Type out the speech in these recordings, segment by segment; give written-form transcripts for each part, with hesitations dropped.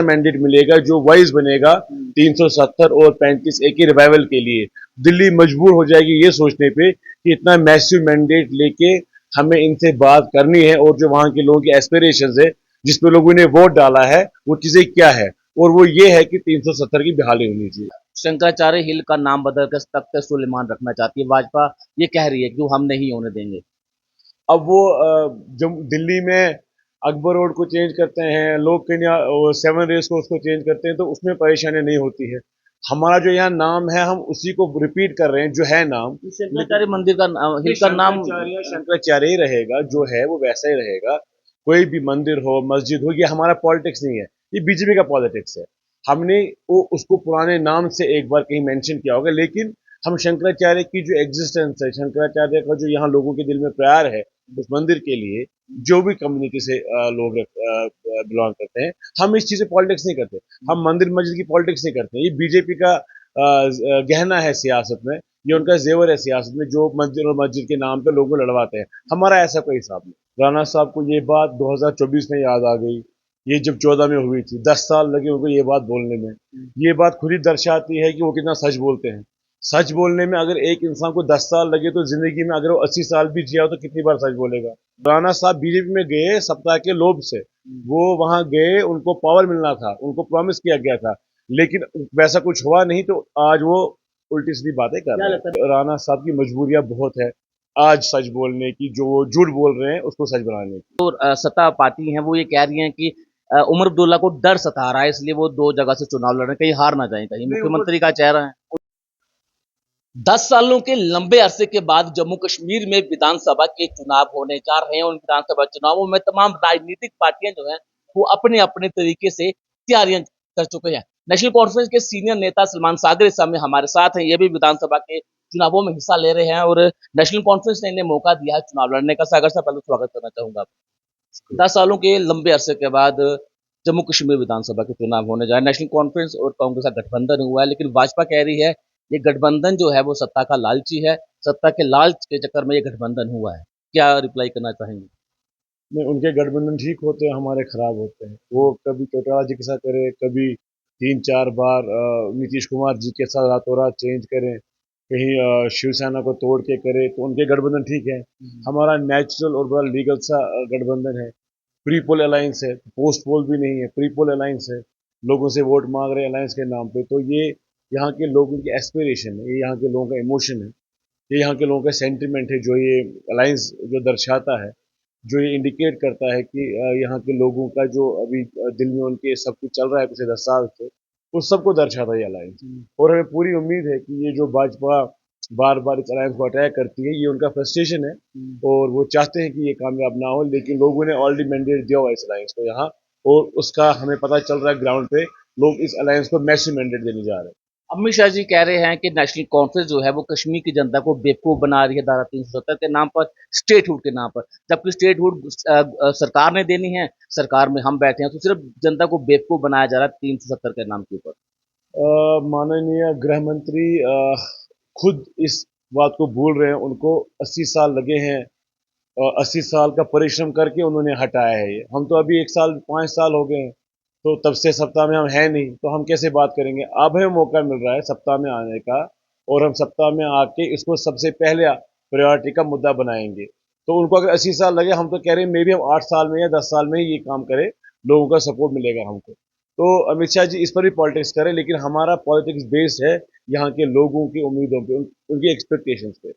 Mandate मिलेगा जो vice बनेगा 370 और 35A के रिवाइवल के लिए। दिल्ली मजबूर हो जाएगी ये सोचने पे कि इतना मैसिव मैंडेट लेके हमें इनसे बात करनी है और जो वहां के लोगों की एस्पिरेशंस है जिसपे लोगों ने वोट डाला है वो चीजें क्या है, और वो ये है कि 370 की बहाली होनी चाहिए। शंकराचार्य हिल का नाम बदलकर तख्त सुलेमान रखना चाहती है भाजपा। ये कह रही है कि हम नहीं होने देंगे। अब वो जब दिल्ली में अकबर रोड को चेंज करते हैं, लोग कहीं सेवन रेस को उसको चेंज करते हैं तो उसमें परेशानी नहीं होती है। हमारा जो यहाँ नाम है हम उसी को रिपीट कर रहे हैं जो है नाम, शंकराचार्य मंदिर का हिल का नाम शंकराचार्य ही रहेगा, जो है वो वैसा ही रहेगा। कोई भी मंदिर हो मस्जिद हो, ये हमारा पॉलिटिक्स नहीं है, ये बीजेपी का पॉलिटिक्स है। हमने वो उसको पुराने नाम से एक बार कहीं मेंशन किया होगा, लेकिन हम शंकराचार्य की जो एग्जिस्टेंस है, शंकराचार्य का जो यहाँ लोगों के दिल में प्यार है उस मंदिर के लिए, जो भी कम्युनिटी से लोग बिलोंग करते हैं, हम इस चीज से पॉलिटिक्स नहीं करते। हम मंदिर मस्जिद की पॉलिटिक्स नहीं करते। ये बीजेपी का गहना है सियासत में, ये उनका जेवर है सियासत में, जो मंदिर और मस्जिद के नाम पे लोगों को लड़वाते हैं। हमारा ऐसा कोई हिसाब नहीं। राणा साहब को ये बात 2024 में याद आ गई, ये जब 14 में हुई थी, 10 साल लगे उनको ये बात बोलने में। ये बात खुद ही दर्शाती है कि वो कितना सच बोलते हैं। सच बोलने में अगर एक इंसान को 10 साल लगे तो जिंदगी में अगर वो 80 साल भी जिया हो तो कितनी बार सच बोलेगा। राणा साहब बीजेपी में गए सत्ता के लोभ से, वो वहां गए, उनको पावर मिलना था, उनको प्रॉमिस किया गया था, लेकिन वैसा कुछ हुआ नहीं, तो आज वो उल्टी सीधी बातें कर रहे हैं। राणा साहब की मजबूरियां बहुत है आज सच बोलने की, जो वो झूठ बोल रहे हैं उसको सच बनाने की। सत्ता पार्टी है वो ये कह रही है कि उमर अब्दुल्ला को डर सता रहा है, इसलिए वो दो जगह से चुनाव लड़ रहे हैं, कहीं हार ना जाए, कहीं मुख्यमंत्री का चेहरा है। 10 सालों के लंबे अरसे के बाद जम्मू कश्मीर में विधानसभा के चुनाव होने जा रहे हैं। उन विधानसभा चुनावों में तमाम राजनीतिक पार्टियां जो हैं वो अपने अपने तरीके से तैयारियां कर चुके हैं। नेशनल कॉन्फ्रेंस के सीनियर नेता सलमान सागर इस समय हमारे साथ हैं। ये भी विधानसभा के चुनावों में हिस्सा ले रहे हैं और नेशनल कॉन्फ्रेंस ने इन्हें मौका दिया है चुनाव लड़ने का। सागर साहब पहले स्वागत करना चाहूंगा। 10 सालों के लंबे अरसे के बाद जम्मू कश्मीर विधानसभा के चुनाव होने जा रहे हैं। नेशनल कॉन्फ्रेंस और कांग्रेस का गठबंधन हुआ है, लेकिन भाजपा कह रही है ये गठबंधन जो है वो सत्ता का लालची है, सत्ता के लालच के चक्कर में ये गठबंधन हुआ है। क्या रिप्लाई करना चाहेंगे? नहीं, उनके गठबंधन ठीक होते हैं, हमारे खराब होते हैं। वो कभी चौटाला जी के साथ करे, कभी 3-4 बार नीतीश कुमार जी के साथ रातों रात चेंज करें, कहीं शिवसेना को तोड़ के करे, तो उनके गठबंधन ठीक है। हमारा नेचुरल और बड़ा लीगल सा गठबंधन है। प्री पोल अलायंस है, पोस्ट पोल भी नहीं है, प्री पोल अलायंस है। लोगों से वोट मांग रहे हैं अलायंस के नाम पे, तो ये यहाँ के लोगों की एस्पिरेशन है, ये यहाँ के लोगों का इमोशन है, ये यहाँ के लोगों का सेंटिमेंट है, जो ये अलायंस जो दर्शाता है, जो ये इंडिकेट करता है कि यहाँ के लोगों का जो अभी दिल में उनके सब कुछ चल रहा है पिछले 10 साल से, उस सबको दर्शाता है ये अलायंस। और हमें पूरी उम्मीद है कि ये जो भाजपा बार बार इस अलायंस को अटैक करती है, ये उनका फ्रस्ट्रेशन है और वो चाहते हैं कि ये कामयाब ना हो, लेकिन लोगों ने ऑलरेडी मैंडेट दिया हुआ है इस अलायंस को यहाँ, और उसका हमें पता चल रहा है ग्राउंड पे, लोग इस अलायंस को मैसिव मैंडेट देने जा रहे हैं। अमित शाह जी कह रहे हैं कि नेशनल कॉन्फ्रेंस जो है वो कश्मीर की जनता को बेवकूफ बना रही है धारा 370 के नाम पर, स्टेटहुड के नाम पर। जबकि स्टेटहुड सरकार ने देनी है, सरकार में हम बैठे हैं, तो सिर्फ जनता को बेवकूफ बनाया जा रहा है 370 के नाम के ऊपर। माननीय गृह मंत्री खुद इस बात को भूल रहे हैं, उनको 80 साल लगे हैं और 80 साल का परिश्रम करके उन्होंने हटाया है ये। हम तो अभी 1 साल 5 साल हो गए हैं, तो तब से सत्ता में हम हैं नहीं, तो हम कैसे बात करेंगे। अब हमें मौका मिल रहा है सत्ता में आने का, और हम सत्ता में आके इसको सबसे पहले प्रायोरिटी का मुद्दा बनाएंगे। तो उनको अगर 80 साल लगे, हम तो कह रहे हैं मे भी हम 8 साल में या 10 साल में ही ये काम करें, लोगों का सपोर्ट मिलेगा हमको। तो अमित शाह जी इस पर भी पॉलिटिक्स करें, लेकिन हमारा पॉलिटिक्स बेस्ड है यहाँ के लोगों की उम्मीदों पे, उनकी एक्सपेक्टेशंस पे।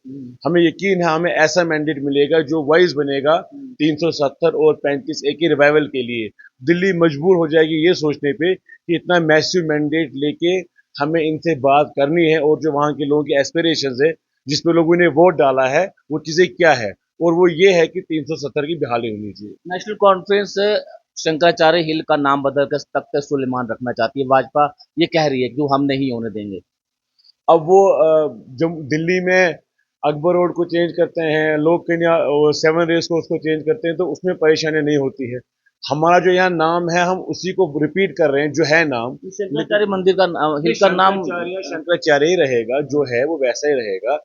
हमें यकीन है हमें ऐसा मैंडेट मिलेगा जो वाइस बनेगा 370 और 35A के रिवाइवल के लिए। दिल्ली मजबूर हो जाएगी ये सोचने पे कि इतना मैसिव मैंडेट लेके हमें इनसे बात करनी है, और जो वहाँ के लोगों की एस्पिरेशंस है जिसपे लोगों ने वोट डाला है वो चीजें क्या है, और वो ये है कि 370 की बहाली होनी चाहिए। नेशनल कॉन्फ्रेंस शंकराचार्य हिल का नाम बदलकर तख्त सुलेमान रखना चाहती है भाजपा। ये कह रही है कि हम नहीं होने देंगे। अब वो जब दिल्ली में अकबर रोड को चेंज करते हैं, लोग कहीं सेवन रेस को उसको चेंज करते हैं, तो उसमें परेशानी नहीं होती है। हमारा जो यहाँ नाम है हम उसी को रिपीट कर रहे हैं जो है नाम, शंकराचार्य मंदिर का हिल का नाम शंकराचार्य ही रहेगा, जो है वो वैसा ही रहेगा।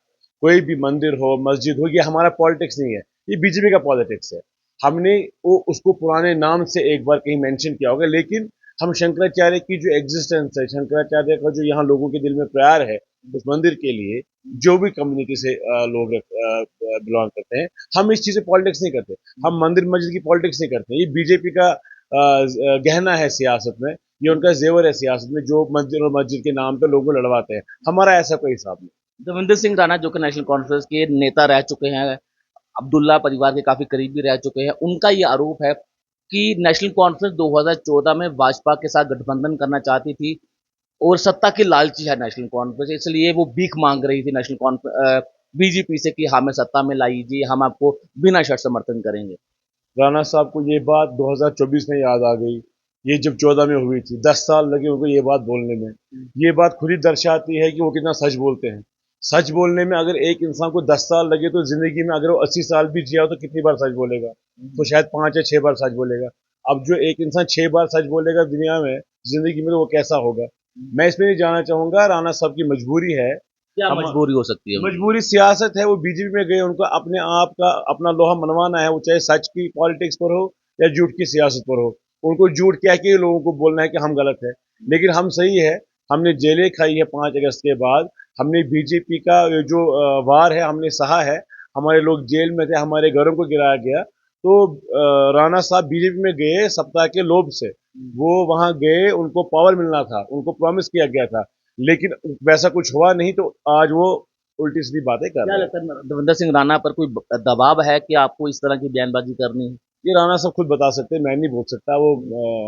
कोई भी मंदिर हो मस्जिद हो, ये हमारा पॉलिटिक्स नहीं है, ये बीजेपी का पॉलिटिक्स है। हमने वो उसको पुराने नाम से एक बार कहीं मेंशन किया होगा, लेकिन हम शंकराचार्य की जो एग्जिस्टेंस है, शंकराचार्य का जो यहाँ लोगों के दिल में प्यार है उस मंदिर के लिए, जो भी कम्युनिटी से लोग बिलोंग करते हैं, हम इस चीज़ से पॉलिटिक्स नहीं करते। हम मंदिर मस्जिद की पॉलिटिक्स नहीं करते। ये बीजेपी का गहना है सियासत में, ये उनका जेवर है सियासत में, जो मंदिर और मस्जिद के नाम पे लोगों को लड़वाते हैं। हमारा ऐसा कोई हिसाब नहीं। देवेंद्र सिंह राणा जो कि नेशनल कॉन्फ्रेंस के नेता रह चुके हैं, अब्दुल्ला परिवार के काफी करीबी रह चुके हैं, उनका ये आरोप है कि नेशनल कॉन्फ्रेंस 2014 में भाजपा के साथ गठबंधन करना चाहती थी और सत्ता की लालची है नेशनल कॉन्फ्रेंस, इसलिए वो भीख मांग रही थी नेशनल कॉन्फ्रेंस बीजेपी से कि हमें सत्ता में लाइए, हम आपको बिना शर्त समर्थन करेंगे। राणा साहब को ये बात 2024 में याद आ गई। ये जब 14 में हुई थी, 10 साल लगे उनको ये बात बोलने में। ये बात खुद ही दर्शाती है कि वो कितना सच बोलते हैं। सच बोलने में अगर एक इंसान को 10 साल लगे तो जिंदगी में अगर वो 80 साल भी जिया हो तो कितनी बार सच बोलेगा? तो शायद 5 या 6 बार सच बोलेगा। अब जो एक इंसान 6 बार सच बोलेगा दुनिया में, जिंदगी में, तो वो कैसा होगा? मैं इसमें नहीं जाना चाहूंगा। राणा साहब की मजबूरी है। क्या हम मजबूरी हो सकती है? मजबूरी सियासत है। वो बीजेपी में गए, उनको अपने आप का अपना लोहा मनवाना है। वो चाहे सच की पॉलिटिक्स पर हो या झूठ की सियासत पर हो, उनको झूठ कह के लोगों को बोलना है कि हम गलत है। लेकिन हम सही है। हमने जेलें खाई है 5 अगस्त के बाद। हमने बीजेपी का ये जो वार है हमने सहा है। हमारे लोग जेल में थे, हमारे घरों को गिराया गया। तो राणा साहब बीजेपी में गए सत्ता के लोभ से। वो वहां गए, उनको पावर मिलना था, उनको प्रॉमिस किया गया था, लेकिन वैसा कुछ हुआ नहीं। तो आज वो उल्टी सीधी बातें कर क्या रहे हैं। लगता है देवेंद्र सिंह राणा पर कोई दबाव है कि आपको इस तरह की बयानबाजी करनी है? ये राणा साहब खुद बता सकते हैं, मैं नहीं बोल सकता। वो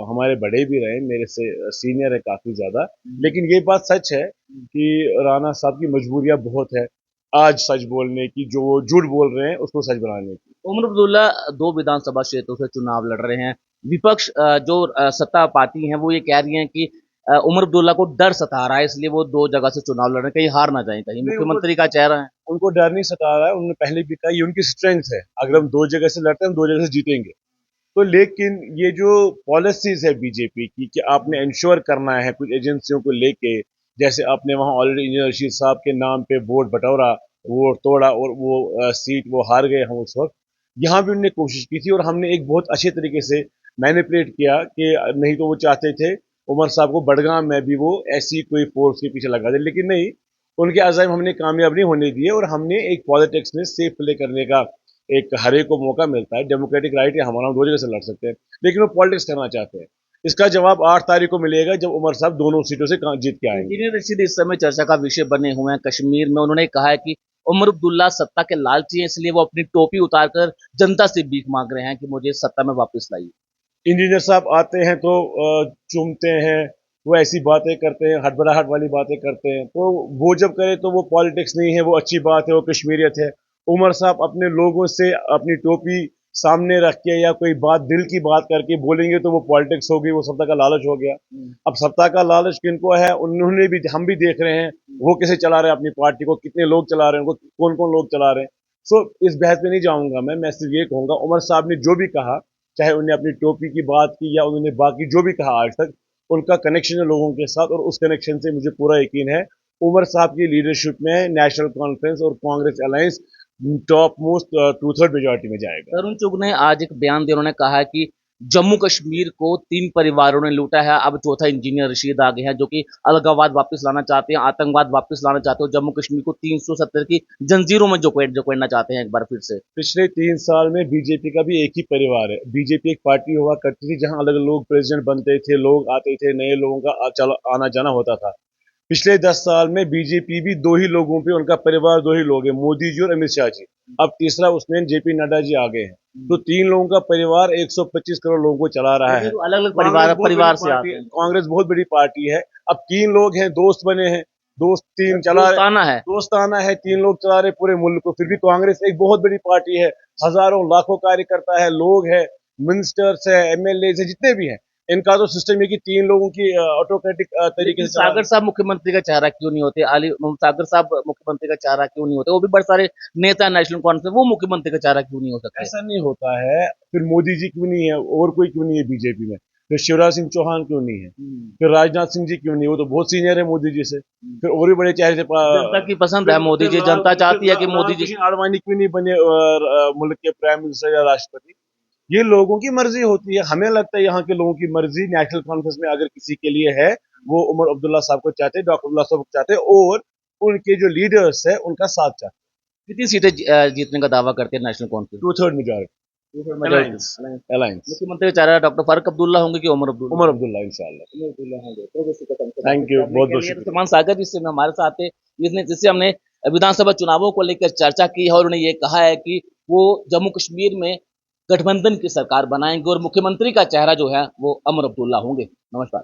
हमारे बड़े भी रहे, मेरे से सीनियर है काफी ज्यादा। लेकिन ये बात सच है कि राणा साहब की मजबूरियां बहुत है आज सच बोलने की, जो वो झूठ बोल रहे हैं उसको सच बनाने की। उमर अब्दुल्ला 2 विधानसभा क्षेत्रों से चुनाव लड़ रहे हैं। विपक्ष जो सत्ता पार्टी है वो ये कह रही है कि उमर अब्दुल्ला को डर सता रहा है, इसलिए वो 2 जगह से चुनाव लड़ रहे हैं, कहीं हार ना जाएं, कहीं नहीं, मुख्यमंत्री का चेहरा है। उनको डर नहीं सता रहा है। उन्होंने पहले भी कहा ये उनकी स्ट्रेंथ है। अगर हम 2 जगह से लड़ते हैं, हम 2 जगह से जीतेंगे। तो लेकिन ये जो पॉलिसीज है बीजेपी की कि आपने इंश्योर करना है कुछ एजेंसियों को लेके, जैसे आपने वहां ऑलरेडी इंजीनियर रशीद साहब के नाम पे वोट बटोरा, वोट तोड़ा और वो सीट वो हार गए हम उस वक्त। यहाँ भी उन्होंने कोशिश की थी और हमने एक बहुत अच्छे तरीके से मैनिपुलेट किया कि नहीं तो वो चाहते थे उमर साहब को बडगाम में भी वो ऐसी कोई फोर्स के पीछे लगा दे, लेकिन नहीं। उनके अज़ाइम हमने कामयाब नहीं होने दिए और हमने एक पॉलिटिक्स में सेफ प्ले करने का एक हर एक को मौका मिलता है। डेमोक्रेटिक राइट है हमारा, हम 2 जगह से लड़ सकते हैं, लेकिन वो पॉलिटिक्स करना चाहते हैं। इसका जवाब 8 तारीख को मिलेगा जब उमर साहब दोनों सीटों से जीत के आएंगे। इंजीनियर रशीद इस समय चर्चा का विषय बने हुए हैं कश्मीर में। उन्होंने कहा है कि उमर अब्दुल्ला सत्ता के लालची हैं, इसलिए वो अपनी टोपी उतारकर जनता से भीख मांग रहे हैं कि मुझे सत्ता में वापस लाइए। इंजीनियर साहब आते हैं तो चूमते हैं, वो ऐसी बातें करते हैं, हड़बड़ाहट वाली बातें करते हैं। तो वो जब करे तो वो पॉलिटिक्स नहीं है, वो अच्छी बात है, वो कश्मीरियत है। उमर साहब अपने लोगों से अपनी टोपी सामने रख के या कोई बात दिल की बात करके बोलेंगे तो वो पॉलिटिक्स होगी, वो सत्ता का लालच हो गया। अब सत्ता का लालच किनको है, उन्होंने भी, हम भी देख रहे हैं वो कैसे चला रहे हैं अपनी पार्टी को, कितने लोग चला रहे हैं उनको, कौन कौन लोग चला रहे हैं। सो इस बहस में नहीं जाऊंगा मैं सिर्फ ये कहूंगा उमर साहब ने जो भी कहा, चाहे उन्हें अपनी टोपी की बात की या उन्होंने बाकी जो भी कहा आज तक, उनका कनेक्शन है लोगों के साथ और उस कनेक्शन से मुझे पूरा यकीन है उमर साहब की लीडरशिप में नेशनल कॉन्फ्रेंस और Congress alliance top most 2/3 majority में जाएगा। तरुण चुग ने आज एक बयान दिया, उन्होंने कहा है कि जम्मू कश्मीर को 3 परिवारों ने लूटा है, अब चौथा इंजीनियर रशीद आ गए हैं जो कि अलगाववाद वापस लाना चाहते हैं, आतंकवाद वापस लाना चाहते हो, जम्मू कश्मीर को 370 की जंजीरों में जकड़ना चाहते हैं एक बार फिर से। पिछले 3 साल में बीजेपी का भी एक ही परिवार है। बीजेपी एक पार्टी हुआ करती थी जहां अलग अलग लोग प्रेसिडेंट बनते थे, लोग आते थे, नए लोगों का आना जाना होता था। पिछले 10 साल में बीजेपी भी 2 ही लोगों पे, उनका परिवार 2 ही लोग हैं, मोदी जी और अमित शाह जी। अब तीसरा उसमें जेपी नड्डा जी आ गए हैं। तो 3 लोगों का परिवार 125 करोड़ लोगों को चला रहा है। अलग अलग परिवार से आते हैं। कांग्रेस बहुत बड़ी पार्टी है। अब 3 लोग हैं, दोस्त बने हैं, दोस्त 3 चला रहे, दोस्ताना है। दोस्ताना है, 3 लोग चला रहे पूरे मुल्क को। फिर भी कांग्रेस एक बहुत बड़ी पार्टी है, हजारों लाखों कार्यकर्ता है, लोग है, मिनिस्टर्स है, एमएलए है, जितने भी हैं। इनका तो सिस्टम है कि 3 लोगों की ऑटोक्रेटिक तरीके से सागर साहब मुख्यमंत्री का चेहरा क्यों नहीं होते? अली सागर साहब मुख्यमंत्री का चेहरा क्यों नहीं होते? वो भी बड़े सारे नेता नेशनल कॉन्फ्रेंस, वो मुख्यमंत्री का चेहरा क्यों नहीं हो सकते? ऐसा नहीं होता है। फिर मोदी जी क्यों नहीं है, और कोई क्यों नहीं है बीजेपी में? फिर शिवराज सिंह चौहान क्यों नहीं है? फिर राजनाथ सिंह जी क्यों नहीं? वो तो बहुत सीनियर है मोदी जी से। फिर और भी बड़े चेहरे से जनता की पसंद है मोदी जी, जनता चाहती है कि मोदी जी। आडवाणी क्यों नहीं बने मुल्क के प्राइम मिनिस्टर या राष्ट्रपति? ये लोगों की मर्जी होती है। हमें लगता है यहाँ के लोगों की मर्जी नेशनल कॉन्फ्रेंस में अगर किसी के लिए है, वो उमर अब्दुल्ला साहब को चाहते हैं, डॉक्टर अब्दुल्ला साहब को चाहते हैं, और उनके जो लीडर्स है उनका साथ चाहते कितनी सीटें जीतने का दावा करते हैं नेशनल कॉन्फ्रेंस? हैं। 2/3 majority. Two third majority. Alliance मुख्यमंत्री का चेहरा डॉक्टर फारूक अब्दुल्ला होंगे कि उमर अब्दुल्ला? उमर अब्दुल्ला इंशाल्लाह। उमर अब्दुल्ला होंगे। तो थैंक यू, बहुत बहुत तो शुक्रिया। सलमान सागर जिससे हमारे साथ थे, जिससे हमने विधानसभा चुनावों को लेकर चर्चा की है और उन्होंने ये कहा है कि वो जम्मू कश्मीर में गठबंधन की सरकार बनाएंगे और मुख्यमंत्री का चेहरा जो है वो उमर अब्दुल्ला होंगे। नमस्कार।